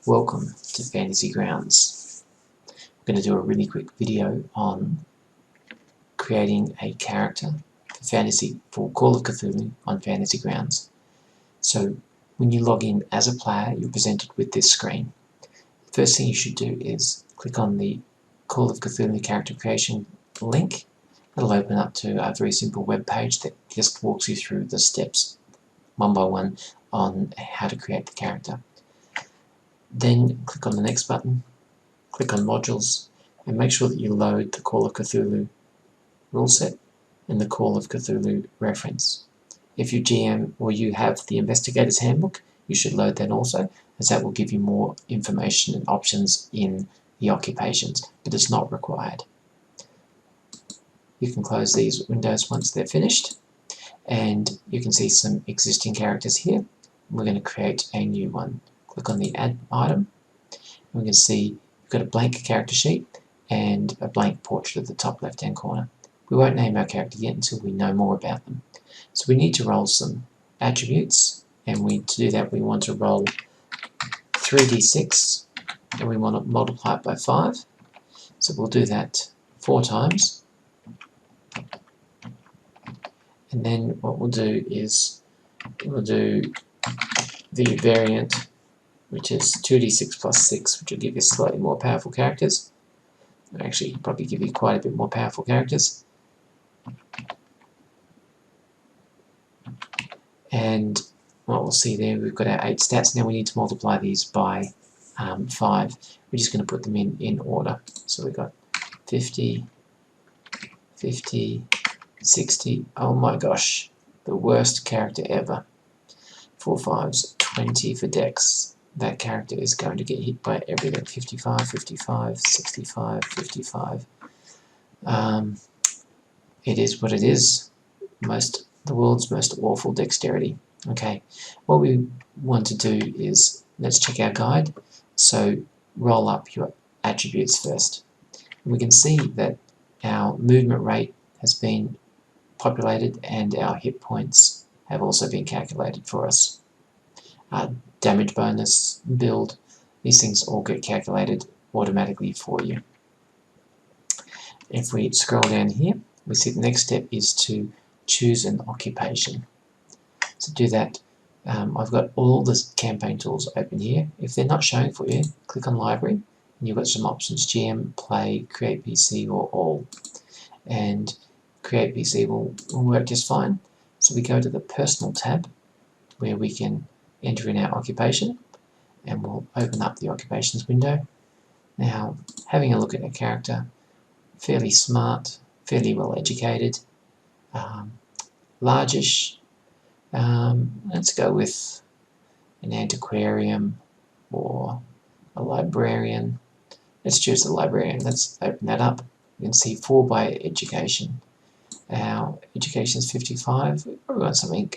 Welcome to Fantasy Grounds. I'm going to do a really quick video on creating a character for Call of Cthulhu on Fantasy Grounds. So when you log in as a player, you're presented with this screen. The first thing you should do is click on the Call of Cthulhu character creation link. It'll open up to a very simple web page that just walks you through the steps one by one on how to create the character. Then click on the next button, click on modules, and make sure that you load the Call of Cthulhu rule set and the Call of Cthulhu reference. If you GM or you have the Investigator's Handbook, you should load that also, as that will give you more information and options in the occupations, but it's not required. You can close these windows once they're finished, and you can see some existing characters here. We're going to create a new one. Click on the Add item, and we can see we've got a blank character sheet and a blank portrait at the top left hand corner. We won't name our character yet until we know more about them. So we need to roll some attributes, and to do that we want to roll 3d6 and we want to multiply it by 5. So we'll do that 4 times, and then what we'll do is we'll do the variant, which is 2d6 plus 6, which will give you slightly more powerful characters. Actually, probably give you quite a bit more powerful characters. And what we'll see there, we've got our 8 stats. Now we need to multiply these by 5. We're just going to put them in order. So we've got 50, 50, 60. Oh my gosh, the worst character ever. 4 5s, 20 for Dex. That character is going to get hit by everything. 55, 55, 65, 55. It is what it is. The world's most awful dexterity. Okay, what we want to do is, let's check our guide. So roll up your attributes first. And we can see that our movement rate has been populated and our hit points have also been calculated for us. Damage bonus, build, these things all get calculated automatically for you. If we scroll down here, we see the next step is to choose an occupation. To do that, I've got all the campaign tools open here. If they're not showing for you, click on Library, and you've got some options: GM, Play, Create PC, or All. And Create PC will work just fine. So we go to the Personal tab, where we can enter in our occupation, and we'll open up the occupations window. Now, having a look at a character, fairly smart, fairly well educated, largish. Let's go with an antiquarian or a librarian. Let's choose the librarian. Let's open that up. You can see 4 by education. Our education is 55. We probably want something.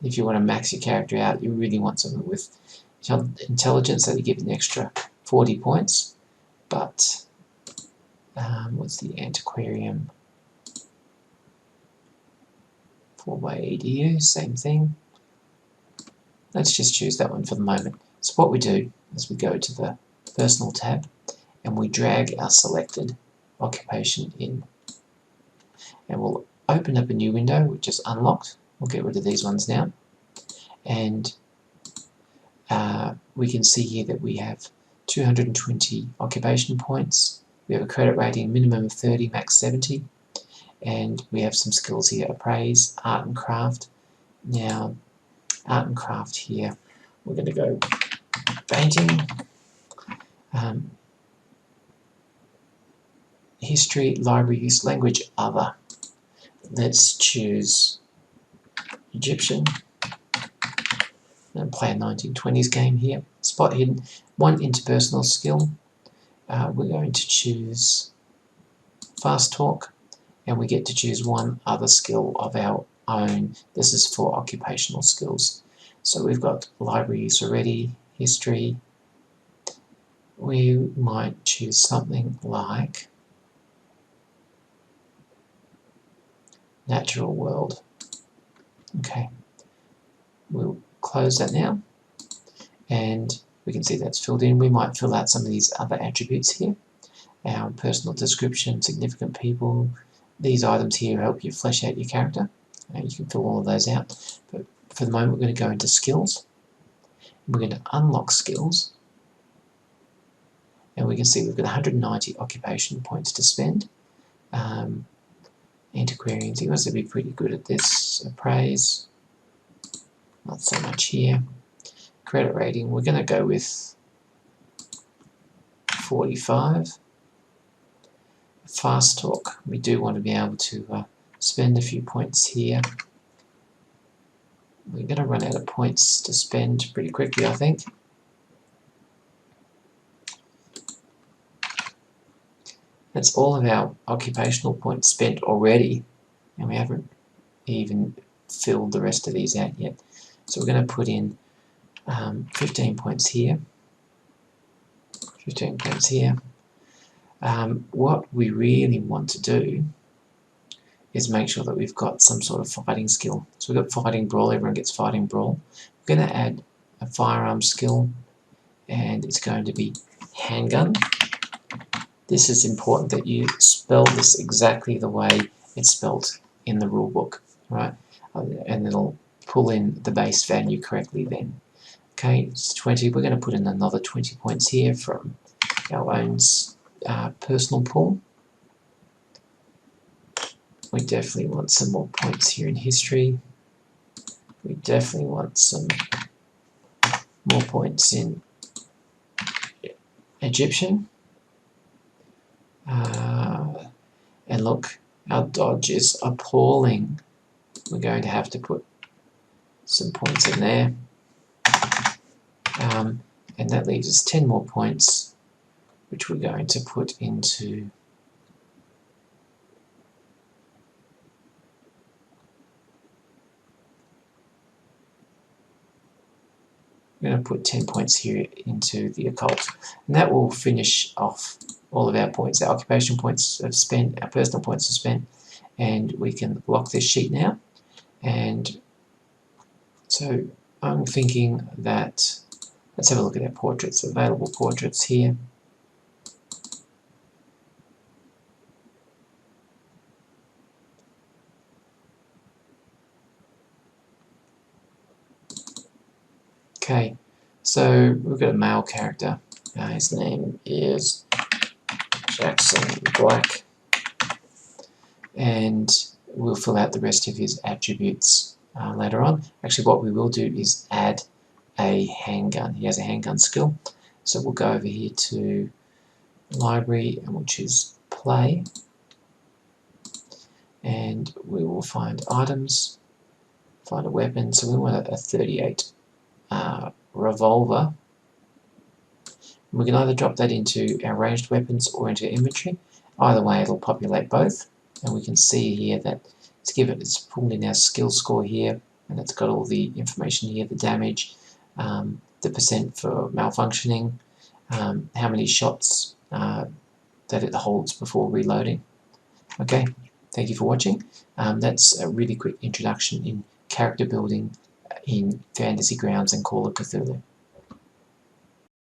If you want to max your character out, you really want something with intelligence, that you give an extra 40 points. But what's the antiquarian? 4 by EDU, same thing. Let's just choose that one for the moment. So what we do is we go to the Personal tab and we drag our selected occupation in. And we'll open up a new window which is unlocked. We'll get rid of these ones now. And we can see here that we have 220 occupation points. We have a credit rating minimum of 30, max 70. And we have some skills here: Appraise, Art and Craft. Now, Art and Craft here, we're going to go Painting, History, Library Use, Language, Other. Let's choose Egyptian and play a 1920s game here. Spot Hidden, 1 interpersonal skill. We're going to choose Fast Talk, and we get to choose 1 other skill of our own. This is for occupational skills. So we've got library use already, history. We might choose something like natural world. Okay, we'll close that now, and We can see that's filled in. We might fill out some of these other attributes here. Our personal description, significant people. These items here help you flesh out your character. You can fill all of those out. But for the moment, we're going to go into skills. We're going to unlock skills. And we can see we've got 190 occupation points to spend. Antiquarian, he wants to be pretty good at this. Appraise, not so much here. Credit rating, we're going to go with 45. Fast talk, we do want to be able to spend a few points here. We're going to run out of points to spend pretty quickly, I think. That's all of our occupational points spent already, and we haven't even filled the rest of these out yet. So we're going to put in 15 points here, 15 points here. What we really want to do is make sure that we've got some sort of fighting skill. So we've got fighting brawl, everyone gets fighting brawl. We're going to add a firearm skill, and it's going to be handgun. This is important that you spell this exactly the way it's spelled in the rulebook, right? And it'll pull in the base value correctly then. Okay, it's 20. We're going to put in another 20 points here from our own personal pool. We definitely want some more points here in history. We definitely want some more points in Egyptian. And look, our dodge is appalling. We're going to have to put some points in there. And that leaves us 10 more points, which we're going to put into we're going to put 10 points here into the occult. And that will finish off all of our points. Our occupation points have spent, our personal points have spent, and we can lock this sheet now. And so I'm thinking that, let's have a look at our portraits, available portraits here. Okay, so we've got a male character. His name is Jackson Black, and we'll fill out the rest of his attributes later on. Actually, what we will do is add a handgun. He has a handgun skill, so we'll go over here to library and we'll choose play, and we will find items, find a weapon. So we want a 38 revolver. We can either drop that into our ranged weapons or into inventory. Either way, it'll populate both, and we can see here that it's pulled in our skill score here, and it's got all the information here, the damage, the percent for malfunctioning, how many shots that it holds before reloading. Okay, thank you for watching. That's a really quick introduction in character building in Fantasy Grounds and Call of Cthulhu.